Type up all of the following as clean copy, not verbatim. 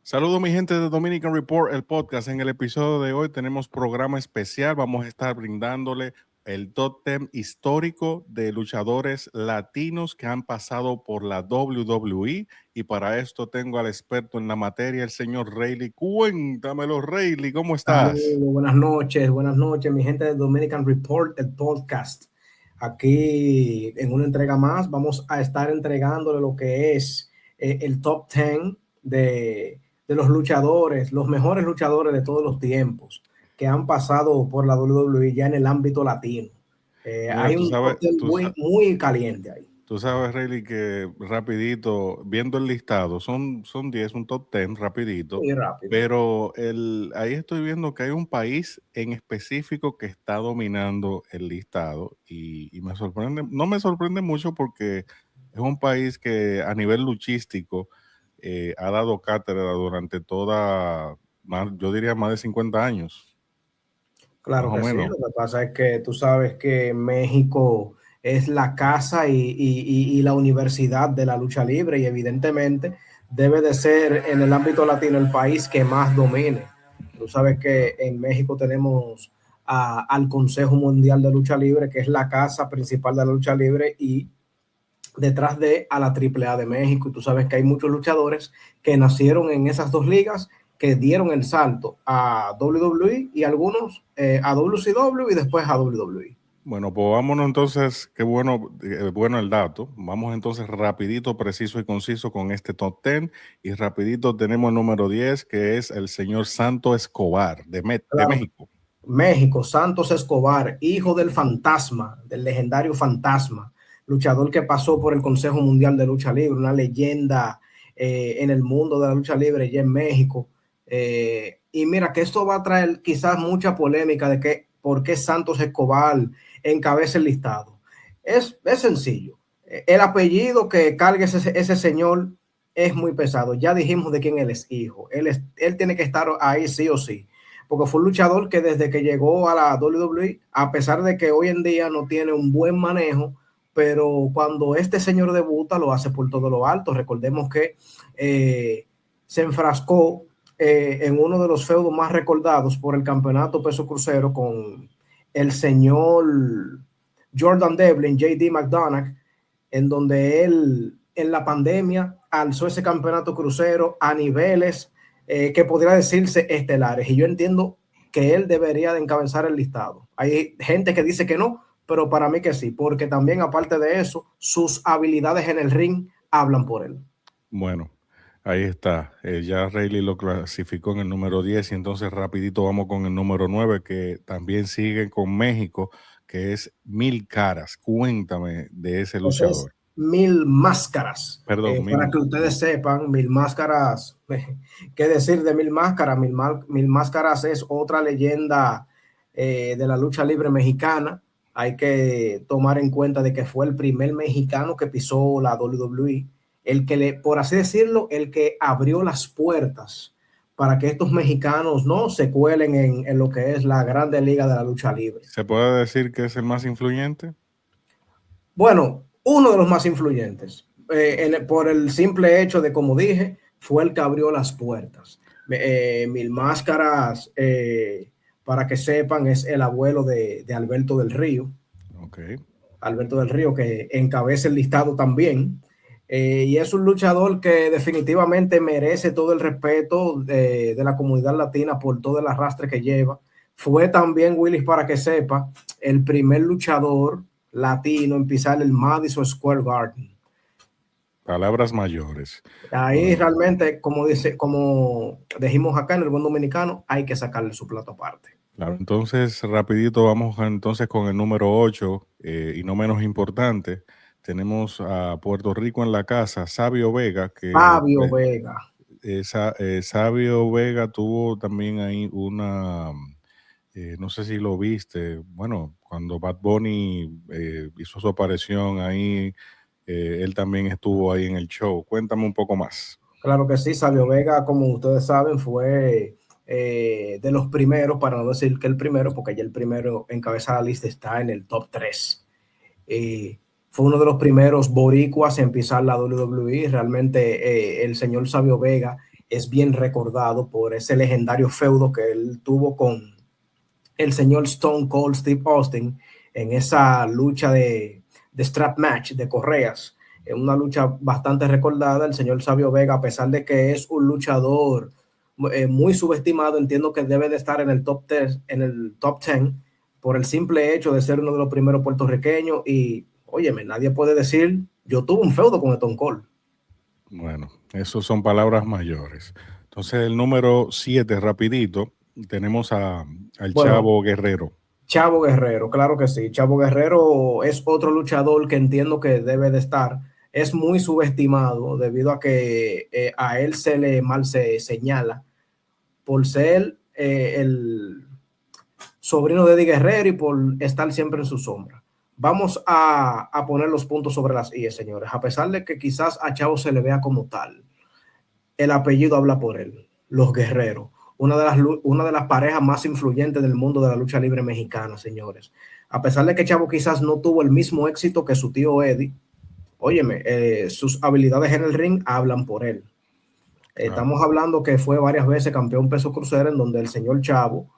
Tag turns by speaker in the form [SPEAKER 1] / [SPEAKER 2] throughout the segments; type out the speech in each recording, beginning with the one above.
[SPEAKER 1] Saludos mi gente de Dominican Report, el podcast. En el episodio de hoy tenemos programa especial. Vamos a estar brindándole el top 10 histórico de luchadores latinos que han pasado por la WWE. Y para esto tengo al experto en la materia, el señor Rayleigh. Cuéntamelo, Rayleigh, ¿cómo estás?
[SPEAKER 2] Saludos, buenas noches, mi gente de Dominican Report, el podcast. Aquí en una entrega más vamos a estar entregándole lo que es el top 10 de los luchadores, los mejores luchadores de todos los tiempos que han pasado por la WWE ya en el ámbito latino.
[SPEAKER 1] Mira,
[SPEAKER 2] Hay un top 10 muy caliente ahí.
[SPEAKER 1] tú sabes, Rayleigh, que rapidito, viendo el listado, son 10, un top 10 rapidito,
[SPEAKER 2] Muy rápido.
[SPEAKER 1] pero ahí estoy viendo que hay un país en específico que está dominando el listado y me sorprende, no me sorprende mucho porque es un país que a nivel luchístico ha dado cátedra durante yo diría más de 50 años, más
[SPEAKER 2] Claro
[SPEAKER 1] o
[SPEAKER 2] que sí,
[SPEAKER 1] menos.
[SPEAKER 2] lo que pasa es que tú sabes que México es la casa y la universidad de la lucha libre y evidentemente debe de ser en el ámbito latino el país que más domine. Tú sabes que en México tenemos al Consejo Mundial de Lucha Libre, que es la casa principal de la lucha libre y detrás de a la AAA de México. Y tú sabes que hay muchos luchadores que nacieron en esas dos ligas, que dieron el salto a WWE y algunos a WCW y después a WWE.
[SPEAKER 1] Bueno, pues vámonos entonces, qué bueno el dato. Vamos entonces rapidito, preciso y conciso con este top 10 y rapidito tenemos el número 10 que es el señor Santo Escobar de
[SPEAKER 2] Claro,
[SPEAKER 1] México.
[SPEAKER 2] México, Santos Escobar, hijo del fantasma, del legendario fantasma, luchador que pasó por el Consejo Mundial de Lucha Libre, una leyenda en el mundo de la lucha libre ya en México. Y mira que esto va a traer quizás mucha polémica de que por qué Santos Escobar encabeza el listado. Es sencillo. El apellido que cargue ese señor es muy pesado. Ya dijimos de quién él es hijo. Él tiene que estar ahí sí o sí, porque fue un luchador que desde que llegó a la WWE, a pesar de que hoy en día no tiene un buen manejo, pero cuando este señor debuta lo hace por todo lo alto. Recordemos que se enfrascó en uno de los feudos más recordados por el campeonato peso crucero con el señor Jordan Devlin, JD McDonagh, en donde él en la pandemia alzó ese campeonato crucero a niveles que podría decirse estelares. Y yo entiendo que él debería de encabezar el listado. Hay gente que dice que no, pero para mí que sí, porque también aparte de eso, sus habilidades en el ring hablan por él.
[SPEAKER 1] Bueno, ahí está. Ya Rayleigh lo clasificó en el número 10 y entonces rapidito vamos con el número 9 que también sigue con México, que es Mil Caras. Cuéntame de ese
[SPEAKER 2] Ese es
[SPEAKER 1] luchador.
[SPEAKER 2] Mil Máscaras.
[SPEAKER 1] Perdón,
[SPEAKER 2] Para que ustedes sepan, Mil Máscaras, ¿qué decir de Mil Máscaras? Mil Máscaras es otra leyenda de la lucha libre mexicana. Hay que tomar en cuenta de que fue el primer mexicano que pisó la WWE, el que por así decirlo, el que abrió las puertas para que estos mexicanos no se cuelen en lo que es la grande liga de la lucha libre.
[SPEAKER 1] ¿Se puede decir que es el más influyente?
[SPEAKER 2] Bueno, uno de los más influyentes, por el simple hecho de, como dije, fue el que abrió las puertas. Mil Máscaras, para que sepan, es el abuelo de Alberto del Río.
[SPEAKER 1] Ok.
[SPEAKER 2] Alberto del Río, que encabeza el listado también. Y es un luchador que definitivamente merece todo el respeto de la comunidad latina por todo el arrastre que lleva. Fue también, Willis, para que sepa, el primer luchador latino en pisar el Madison Square Garden.
[SPEAKER 1] Palabras mayores.
[SPEAKER 2] Ahí
[SPEAKER 1] Bueno,
[SPEAKER 2] realmente, como dijimos acá en el buen dominicano, hay que sacarle su plato aparte.
[SPEAKER 1] claro, entonces rapidito vamos entonces con el número 8 y no menos importante. Tenemos a Puerto Rico en la casa, Sabio Vega, que
[SPEAKER 2] Fabio Vega.
[SPEAKER 1] Sabio Vega tuvo también ahí no sé si lo viste, bueno, cuando Bad Bunny hizo su aparición ahí, él también estuvo ahí en el show. Cuéntame un poco más.
[SPEAKER 2] Claro que sí, Sabio Vega, como ustedes saben, fue de los primeros, para no decir que el primero, porque ya el primero encabeza la lista, está en el top 3. Fue uno de los primeros boricuas en pisar la WWE. Realmente el señor Sabio Vega es bien recordado por ese legendario feudo que él tuvo con el señor Stone Cold Steve Austin en esa lucha de strap match, de correas, en una lucha bastante recordada. El señor Savio Vega, a pesar de que es un luchador muy subestimado, entiendo que debe de estar en el top 10, por el simple hecho de ser uno de los primeros puertorriqueños. Y óyeme, nadie puede decir yo tuve un feudo con Stone Cold.
[SPEAKER 1] Bueno, eso son palabras mayores. Entonces, el número 7, rapidito, tenemos al
[SPEAKER 2] Bueno,
[SPEAKER 1] Chavo Guerrero.
[SPEAKER 2] Chavo Guerrero, claro que sí. Chavo Guerrero es otro luchador que entiendo que debe de estar. Es muy subestimado debido a que a él mal se señala por ser el sobrino de Eddie Guerrero y por estar siempre en su sombra. Vamos a poner los puntos sobre las IES, señores. A pesar de que quizás a Chavo se le vea como tal, el apellido habla por él, los Guerreros, una de las parejas más influyentes del mundo de la lucha libre mexicana, señores. A pesar de que Chavo quizás no tuvo el mismo éxito que su tío Eddie, óyeme, sus habilidades en el ring hablan por él. Estamos hablando que fue varias veces campeón peso crucero, en donde el señor Chavo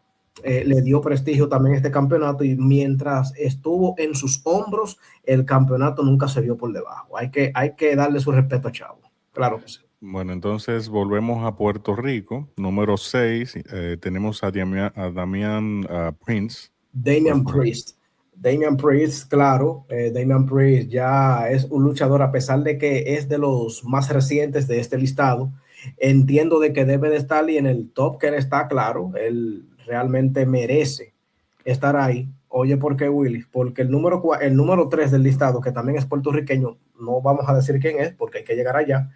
[SPEAKER 2] le dio prestigio también a este campeonato, y mientras estuvo en sus hombros, el campeonato nunca se vio por debajo. Hay que darle su respeto a Chavo, claro que sí.
[SPEAKER 1] Bueno, entonces volvemos a Puerto Rico. Número 6, tenemos a Damian Prince.
[SPEAKER 2] Damian Priest. Damian Priest, claro, Damian Priest ya es un luchador, a pesar de que es de los más recientes de este listado. Entiendo de que debe de estar, y en el top que él está, claro, él realmente merece estar ahí. Oye, ¿por qué, Willy? Porque el número 3 del listado, que también es puertorriqueño, no vamos a decir quién es porque hay que llegar allá,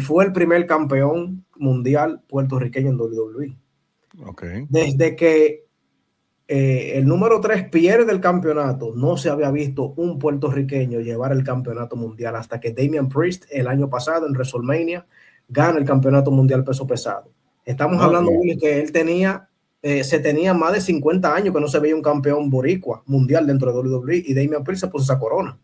[SPEAKER 2] fue el primer campeón mundial puertorriqueño en WWE.
[SPEAKER 1] Okay.
[SPEAKER 2] Desde que el número 3 pierde el campeonato, no se había visto un puertorriqueño llevar el campeonato mundial hasta que Damian Priest el año pasado en WrestleMania gana el campeonato mundial peso pesado. Estamos hablando, Willy, que él se tenía más de 50 años que no se veía un campeón boricua mundial dentro de WWE, y Damian Priest se puso esa corona.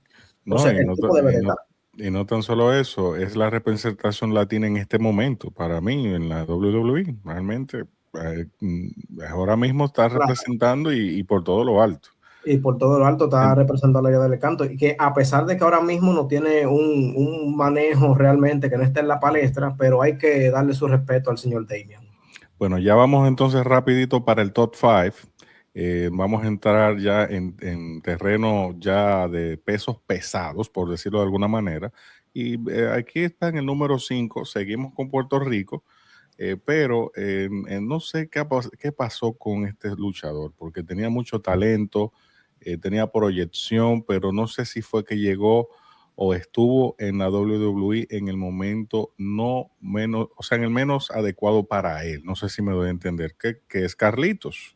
[SPEAKER 1] Y no tan solo eso, es la representación latina en este momento, para mí, en la WWE. Realmente, ahora mismo está representando y por todo lo alto.
[SPEAKER 2] Y por todo lo alto está representando la idea del canto, y que a pesar de que ahora mismo no tiene un manejo realmente, que no está en la palestra, pero hay que darle su respeto al señor Damian.
[SPEAKER 1] Bueno, ya vamos entonces rapidito para el top 5. Vamos a entrar ya en terreno ya de pesos pesados, por decirlo de alguna manera. Y aquí está en el número 5, seguimos con Puerto Rico, pero no sé qué pasó con este luchador, porque tenía mucho talento, tenía proyección, pero no sé si fue que llegó o estuvo en la WWE en el momento en el menos adecuado para él. No sé si me doy a entender. ¿Qué es Carlitos?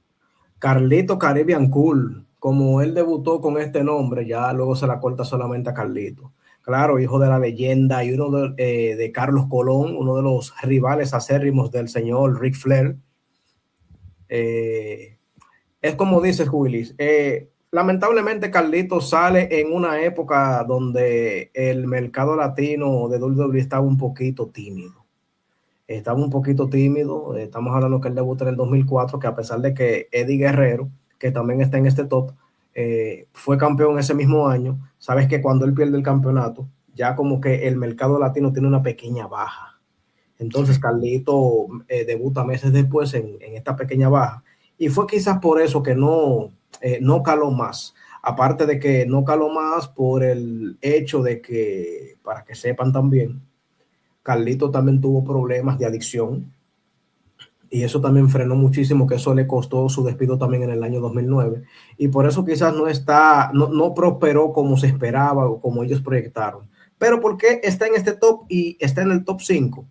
[SPEAKER 2] Carlito Caribbean Cool, como él debutó con este nombre, ya luego se la corta solamente a Carlito. Claro, hijo de la leyenda y uno de Carlos Colón, uno de los rivales acérrimos del señor Ric Flair. Es como dices, Willis, lamentablemente Carlito sale en una época donde el mercado latino de WWE estaba un poquito tímido. Estamos hablando que él debutó en el 2004, que a pesar de que Eddie Guerrero, que también está en este top, fue campeón ese mismo año, sabes que cuando él pierde el campeonato, ya como que el mercado latino tiene una pequeña baja. Entonces Carlito debuta meses después en esta pequeña baja, y fue quizás por eso que no caló más. Aparte de que no caló más por el hecho de que, para que sepan también, Carlito también tuvo problemas de adicción, y eso también frenó muchísimo, que eso le costó su despido también en el año 2009, y por eso quizás no prosperó como se esperaba o como ellos proyectaron. Pero ¿por qué está en este top y está en el top 5?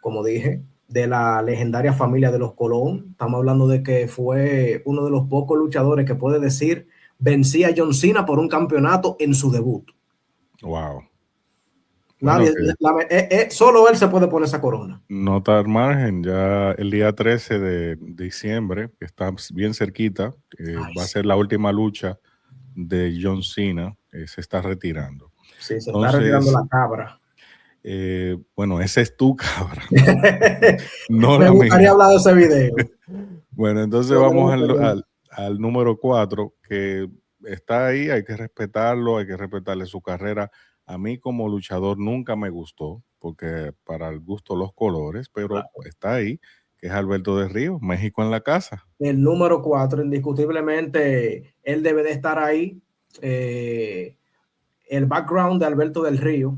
[SPEAKER 2] Como dije, de la legendaria familia de los Colón. Estamos hablando de que fue uno de los pocos luchadores que puede decir vencía a John Cena por un campeonato en su debut.
[SPEAKER 1] Wow.
[SPEAKER 2] Nadie, solo él se puede poner esa corona.
[SPEAKER 1] Nota al margen, ya el día 13 de diciembre, que está bien cerquita, va a ser la última lucha de John Cena, se está retirando.
[SPEAKER 2] Sí, se está retirando la cabra.
[SPEAKER 1] Bueno, ese es tu cabra, no
[SPEAKER 2] Me
[SPEAKER 1] la
[SPEAKER 2] gustaría
[SPEAKER 1] mía.
[SPEAKER 2] hablar de ese video.
[SPEAKER 1] Bueno, entonces
[SPEAKER 2] Yo
[SPEAKER 1] vamos
[SPEAKER 2] creo que
[SPEAKER 1] al número 4, que está ahí, hay que respetarlo, hay que respetarle su carrera. A mí como luchador nunca me gustó, porque para el gusto los colores, pero está ahí, que es Alberto del Río, México en la casa.
[SPEAKER 2] el número 4, indiscutiblemente, él debe de estar ahí. El background de Alberto del Río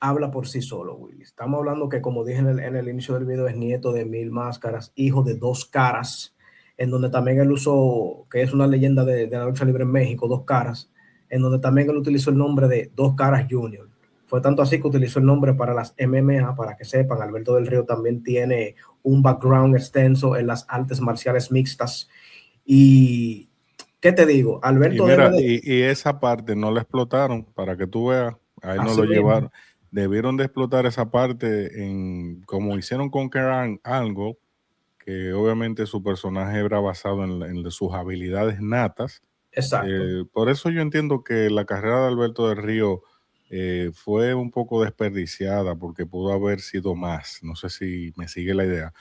[SPEAKER 2] habla por sí solo, Willy. Estamos hablando que, como dije en el inicio del video, es nieto de Mil Máscaras, hijo de Dos Caras, en donde también él usó, que es una leyenda de la lucha libre en México, Dos Caras, en donde también él utilizó el nombre de Dos Caras Junior. Fue tanto así que utilizó el nombre para las MMA, para que sepan, Alberto del Río también tiene un background extenso en las artes marciales mixtas. Y, ¿qué te digo?
[SPEAKER 1] Y
[SPEAKER 2] Alberto debe
[SPEAKER 1] mira,
[SPEAKER 2] de...
[SPEAKER 1] y esa parte no la explotaron, para que tú veas, a él no
[SPEAKER 2] Así
[SPEAKER 1] lo
[SPEAKER 2] mismo.
[SPEAKER 1] llevaron. Debieron de explotar esa parte como hicieron con Kurt Angle, que obviamente su personaje era basado en sus habilidades natas.
[SPEAKER 2] Exacto.
[SPEAKER 1] Por eso yo entiendo que la carrera de Alberto del Río fue un poco desperdiciada, porque pudo haber sido más. No sé si me sigue la idea.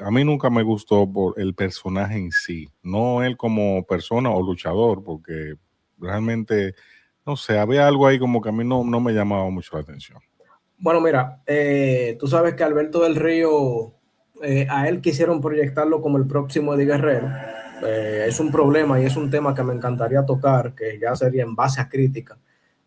[SPEAKER 1] A mí nunca me gustó por el personaje en sí, no él como persona o luchador, porque realmente, no sé, había algo ahí como que a mí no me llamaba mucho la atención.
[SPEAKER 2] Bueno, mira, tú sabes que Alberto del Río, a él quisieron proyectarlo como el próximo Eddie Guerrero. Es un problema y es un tema que me encantaría tocar, que ya sería en base a crítica,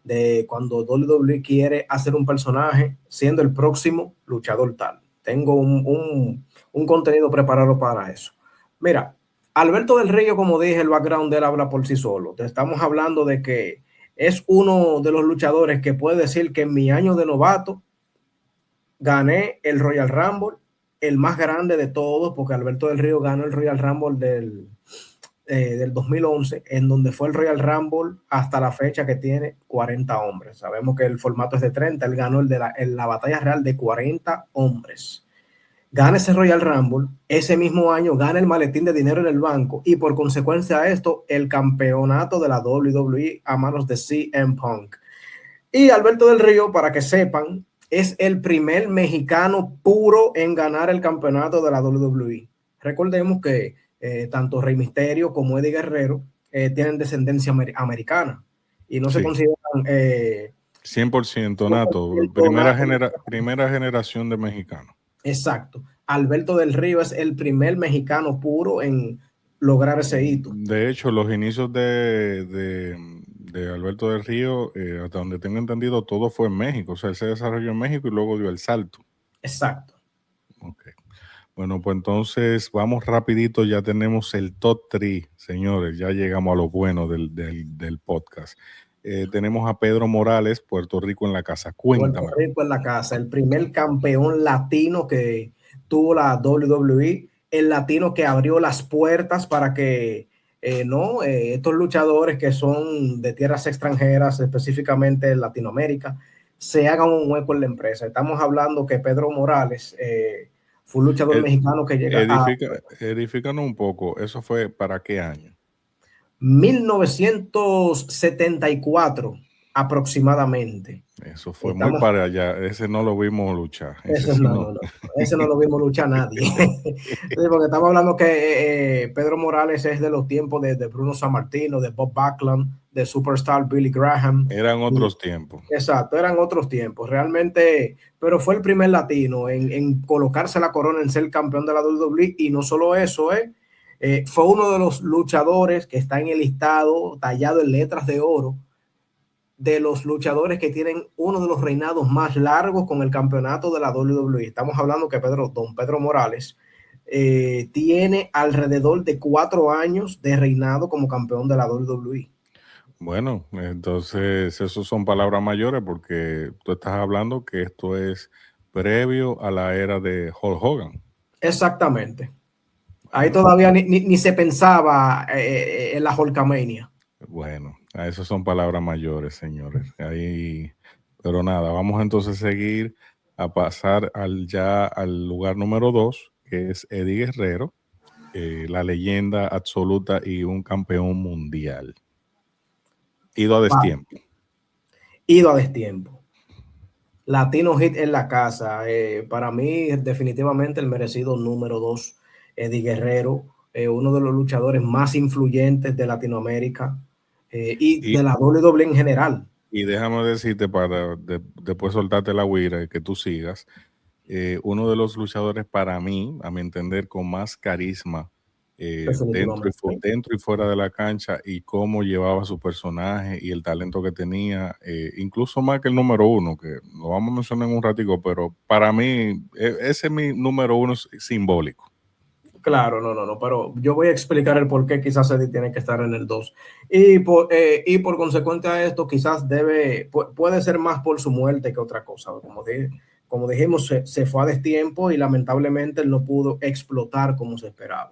[SPEAKER 2] de cuando WWE quiere hacer un personaje siendo el próximo luchador tal. Tengo un contenido preparado para eso. Mira, Alberto del Río, como dije, el background de él habla por sí solo. Te estamos hablando de que es uno de los luchadores que puede decir que en mi año de novato gané el Royal Rumble, el más grande de todos, porque Alberto del Río ganó el Royal Rumble del 2011, en donde fue el Royal Rumble hasta la fecha que tiene 40 hombres. Sabemos que el formato es de 30, él ganó en la batalla real de 40 hombres. Gana ese Royal Rumble, ese mismo año gana el maletín de dinero en el banco y por consecuencia de esto, el campeonato de la WWE a manos de CM Punk. Y Alberto del Río, para que sepan, es el primer mexicano puro en ganar el campeonato de la WWE. Recordemos que tanto Rey Misterio como Eddie Guerrero tienen descendencia americana y no se
[SPEAKER 1] Sí,
[SPEAKER 2] consideran
[SPEAKER 1] 100% nato,
[SPEAKER 2] 100% natos.
[SPEAKER 1] primera generación de mexicanos.
[SPEAKER 2] Exacto. Alberto del Río es el primer mexicano puro en lograr ese hito.
[SPEAKER 1] De hecho, los inicios de Alberto del Río, hasta donde tengo entendido, todo fue en México. O sea, él se desarrolló en México y luego dio el salto.
[SPEAKER 2] Exacto.
[SPEAKER 1] Ok. Bueno, pues entonces vamos rapidito, ya tenemos el top 3, señores, ya llegamos a lo bueno del podcast. Tenemos a Pedro Morales, Puerto Rico en la casa.
[SPEAKER 2] Puerto
[SPEAKER 1] Cuéntamelo.
[SPEAKER 2] Rico en la casa, el primer campeón latino que tuvo la WWE, el latino que abrió las puertas para que estos luchadores que son de tierras extranjeras, específicamente en Latinoamérica, se hagan un hueco en la empresa. Estamos hablando que Pedro Morales fue un luchador
[SPEAKER 1] Ed-
[SPEAKER 2] mexicano que llega a
[SPEAKER 1] Edifícanos un poco, ¿eso fue para qué año?
[SPEAKER 2] 1974 aproximadamente.
[SPEAKER 1] Eso fue muy
[SPEAKER 2] Estamos
[SPEAKER 1] para allá, ese no lo vimos luchar, ese
[SPEAKER 2] Ese
[SPEAKER 1] sí
[SPEAKER 2] no,
[SPEAKER 1] no.
[SPEAKER 2] no, no. Ese no lo vimos luchar nadie. Sí, porque estamos hablando que Pedro Morales es de los tiempos de Bruno Sammartino, de Bob Backlund, de Superstar Billy Graham.
[SPEAKER 1] Eran
[SPEAKER 2] Y,
[SPEAKER 1] otros tiempos.
[SPEAKER 2] exacto, eran otros tiempos, realmente, pero fue el primer latino en colocarse la corona, en ser campeón de la WWE, y no solo eso, fue uno de los luchadores que está en el listado, tallado en letras de oro, de los luchadores que tienen uno de los reinados más largos con el campeonato de la WWE. Estamos hablando que don Pedro Morales tiene alrededor de 4 años de reinado como campeón de la WWE.
[SPEAKER 1] Bueno, entonces esos son palabras mayores porque tú estás hablando que esto es previo a la era de Hulk Hogan.
[SPEAKER 2] Exactamente. Ahí
[SPEAKER 1] Bueno,
[SPEAKER 2] todavía ni se pensaba en la Hulkamania.
[SPEAKER 1] bueno, a eso son palabras mayores, señores. Ahí, pero nada, vamos entonces a seguir a pasar al lugar número 2, que es Eddie Guerrero, la leyenda absoluta y un campeón mundial. Ido a
[SPEAKER 2] Va,
[SPEAKER 1] destiempo.
[SPEAKER 2] ido a destiempo. Latino Hit en la casa. Para mí, definitivamente el merecido número 2, Eddie Guerrero, uno de los luchadores más influyentes de Latinoamérica y
[SPEAKER 1] Y,
[SPEAKER 2] de la WWE en general.
[SPEAKER 1] y déjame decirte para después soltarte la guira y que tú sigas, uno de los luchadores para mí, a mi entender, con más carisma
[SPEAKER 2] Definitivamente.
[SPEAKER 1] dentro y fuera de la cancha y cómo llevaba su personaje y el talento que tenía, incluso más que el número uno, que lo vamos a mencionar en un ratico, pero para mí ese es mi número uno simbólico.
[SPEAKER 2] Claro, no, pero yo voy a explicar el por qué quizás Eddie tiene que estar en el 2. Y por consecuente a esto, quizás puede ser más por su muerte que otra cosa. Como dijimos, se fue a destiempo y lamentablemente él no pudo explotar como se esperaba.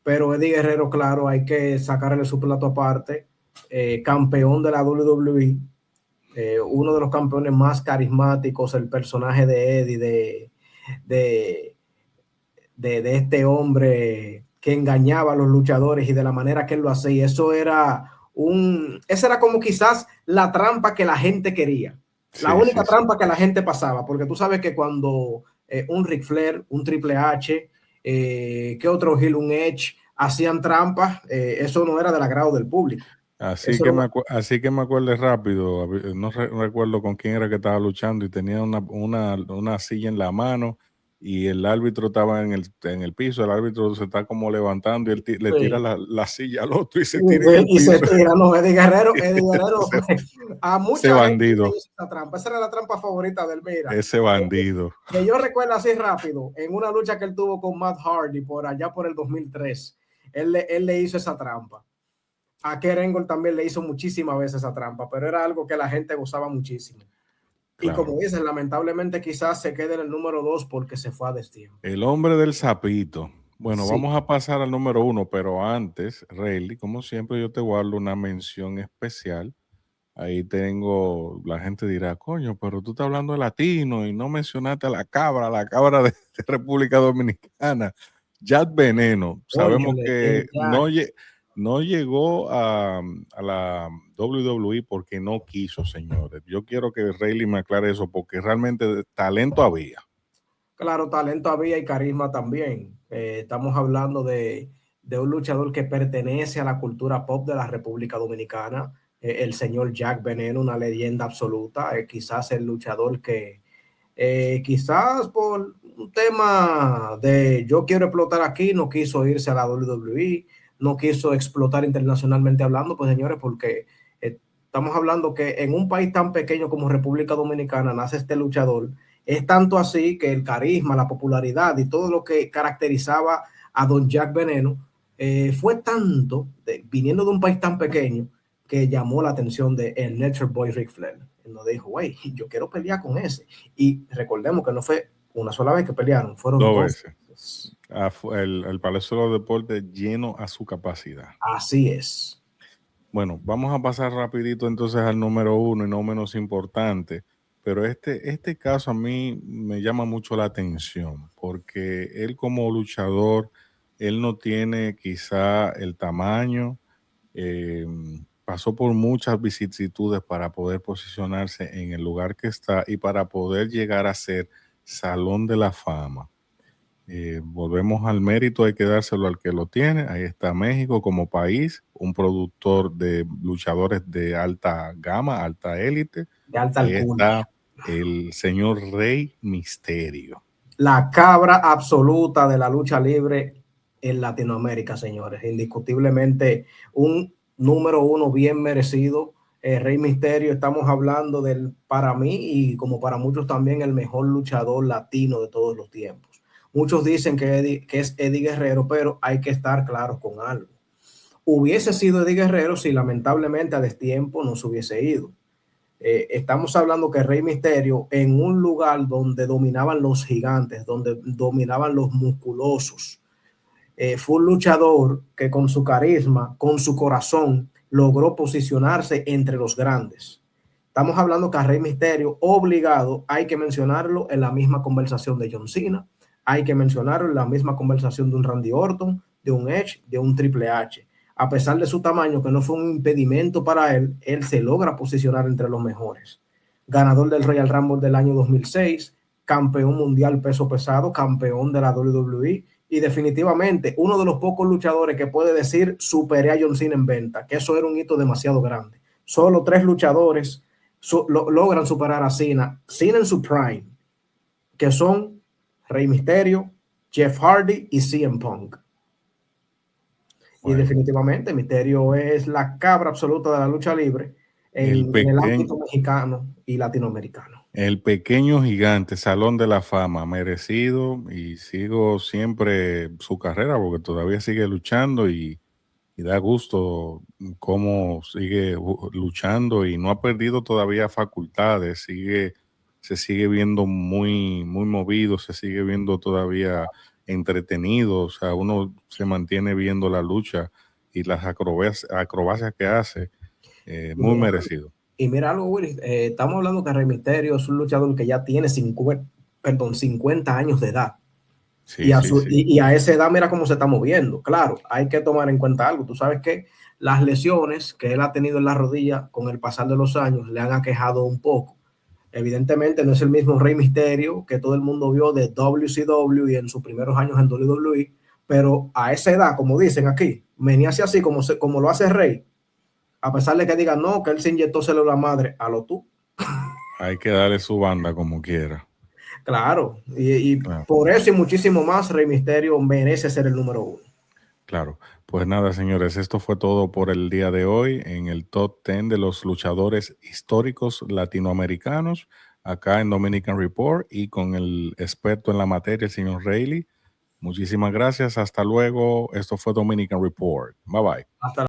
[SPEAKER 2] Pero Eddie Guerrero, claro, hay que sacarle su plato aparte. Campeón de la WWE, uno de los campeones más carismáticos, el personaje de Eddie, de, de este hombre que engañaba a los luchadores y de la manera que él lo hacía. Esa era como quizás la trampa que la gente quería. La
[SPEAKER 1] Sí,
[SPEAKER 2] única
[SPEAKER 1] sí, sí.
[SPEAKER 2] trampa que la gente pasaba, porque tú sabes que cuando un Ric Flair, un Triple H, que otro Hill, un Edge, hacían trampas, eso no era del agrado del público.
[SPEAKER 1] Así
[SPEAKER 2] Eso
[SPEAKER 1] que
[SPEAKER 2] era
[SPEAKER 1] así que me acuerdo rápido, no recuerdo con quién era que estaba luchando y tenía una silla en la mano y el árbitro estaba en el piso, el árbitro se está como levantando y él le tira
[SPEAKER 2] sí.
[SPEAKER 1] la silla al otro y se tira en el
[SPEAKER 2] Y se
[SPEAKER 1] piso.
[SPEAKER 2] tira, no, Eddie Guerrero,
[SPEAKER 1] ese,
[SPEAKER 2] a
[SPEAKER 1] ese
[SPEAKER 2] mucha gente le
[SPEAKER 1] bandido,
[SPEAKER 2] hizo esa trampa. Esa era la trampa favorita del Mira.
[SPEAKER 1] ese bandido.
[SPEAKER 2] Que yo recuerdo así rápido, en una lucha que él tuvo con Matt Hardy por allá por el 2003, él le hizo esa trampa. A Kurt Angle también le hizo muchísimas veces esa trampa, pero era algo que la gente gozaba muchísimo. Y
[SPEAKER 1] Claro.
[SPEAKER 2] como dicen, lamentablemente quizás se quede en el número 2 porque se fue a destiempo.
[SPEAKER 1] El hombre del sapito. Bueno,
[SPEAKER 2] Sí,
[SPEAKER 1] vamos a pasar al número uno, pero antes, Rayleigh, como siempre, yo te guardo una mención especial. Ahí tengo, la gente dirá, coño, pero tú estás hablando de latino y no mencionaste a la cabra de República Dominicana, Jack Veneno. Sabemos
[SPEAKER 2] óyale,
[SPEAKER 1] que
[SPEAKER 2] el Jack.
[SPEAKER 1] no llegó a la WWE porque no quiso, señores. Yo quiero que Rayleigh me aclare eso porque realmente talento había.
[SPEAKER 2] Claro, talento había y carisma también. Estamos hablando de un luchador que pertenece a la cultura pop de la República Dominicana, el señor Jack Veneno, una leyenda absoluta, quizás el luchador que quizás por un tema de yo quiero explotar aquí, no quiso irse a la WWE, no quiso explotar internacionalmente hablando, pues señores, porque estamos hablando que en un país tan pequeño como República Dominicana nace este luchador. Es tanto así que el carisma, la popularidad y todo lo que caracterizaba a Don Jack Veneno fue tanto, viniendo de un país tan pequeño, que llamó la atención de el Nature Boy Ric Flair. Él nos dijo, güey, yo quiero pelear con ese. Y recordemos que no fue una sola vez que pelearon, fueron
[SPEAKER 1] Dos
[SPEAKER 2] dos
[SPEAKER 1] veces.
[SPEAKER 2] veces.
[SPEAKER 1] El Palacio de los Deportes lleno a su capacidad.
[SPEAKER 2] Así es.
[SPEAKER 1] Bueno, vamos a pasar rapidito entonces al número uno y no menos importante, pero este caso a mí me llama mucho la atención porque él como luchador, él no tiene quizá el tamaño, eh, pasó por muchas vicisitudes para poder posicionarse en el lugar que está y para poder llegar a ser Salón de la Fama. Volvemos al mérito, hay que dárselo al que lo tiene. Ahí está México como país, un productor de luchadores de alta gama, alta élite.
[SPEAKER 2] De alta
[SPEAKER 1] Ahí
[SPEAKER 2] alcurnia.
[SPEAKER 1] está el señor Rey Misterio.
[SPEAKER 2] La cabra absoluta de la lucha libre en Latinoamérica, señores. Indiscutiblemente un número uno bien merecido. Rey Misterio, estamos hablando del, para mí y como para muchos también, el mejor luchador latino de todos los tiempos. Muchos dicen que es Eddie Guerrero, pero hay que estar claros con algo. Hubiese sido Eddie Guerrero si lamentablemente a destiempo no se hubiese ido. Estamos hablando que Rey Misterio en un lugar donde dominaban los gigantes, donde dominaban los musculosos, fue un luchador que con su carisma, con su corazón, logró posicionarse entre los grandes. Estamos hablando que a Rey Misterio, obligado, hay que mencionarlo en la misma conversación de John Cena, hay que mencionarlo en la misma conversación de un Randy Orton, de un Edge, de un Triple H. A pesar de su tamaño, que no fue un impedimento para él, él se logra posicionar entre los mejores. ganador del Royal Rumble del año 2006, campeón mundial peso pesado, campeón de la WWE y definitivamente uno de los pocos luchadores que puede decir superé a John Cena en venta, que eso era un hito demasiado grande. Solo 3 luchadores logran superar a Cena en su prime, que son Rey Mysterio, Jeff Hardy y CM Punk. Bueno. Y definitivamente Mysterio es la cabra absoluta de la lucha libre en el ámbito mexicano y latinoamericano.
[SPEAKER 1] El pequeño gigante, Salón de la Fama, merecido, y sigo siempre su carrera porque todavía sigue luchando y da gusto cómo sigue luchando y no ha perdido todavía facultades, se sigue viendo muy movido, se sigue viendo todavía entretenido, o sea, uno se mantiene viendo la lucha y las acrobacias que hace, muy merecido.
[SPEAKER 2] Y mira algo, Willy, estamos hablando que Rey Mysterio es un luchador que ya tiene 50 años de edad. Sí, y a esa edad mira cómo se está moviendo. Claro, hay que tomar en cuenta algo. Tú sabes que las lesiones que él ha tenido en la rodilla con el pasar de los años le han aquejado un poco. Evidentemente no es el mismo Rey Mysterio que todo el mundo vio de WCW y en sus primeros años en WWE, pero a esa edad, como dicen aquí, venía así como lo hace Rey, a pesar de que digan no, que él se inyectó célula madre, a lo tú.
[SPEAKER 1] Hay que darle su banda como quiera.
[SPEAKER 2] Claro, y claro, por eso y muchísimo más, Rey Mysterio merece ser el número 1.
[SPEAKER 1] Claro, pues nada, señores, esto fue todo por el día de hoy en el Top 10 de los luchadores históricos latinoamericanos, acá en Dominican Report y con el experto en la materia, el señor Rayleigh. Muchísimas gracias, hasta luego. Esto fue Dominican Report. Bye bye.
[SPEAKER 2] Hasta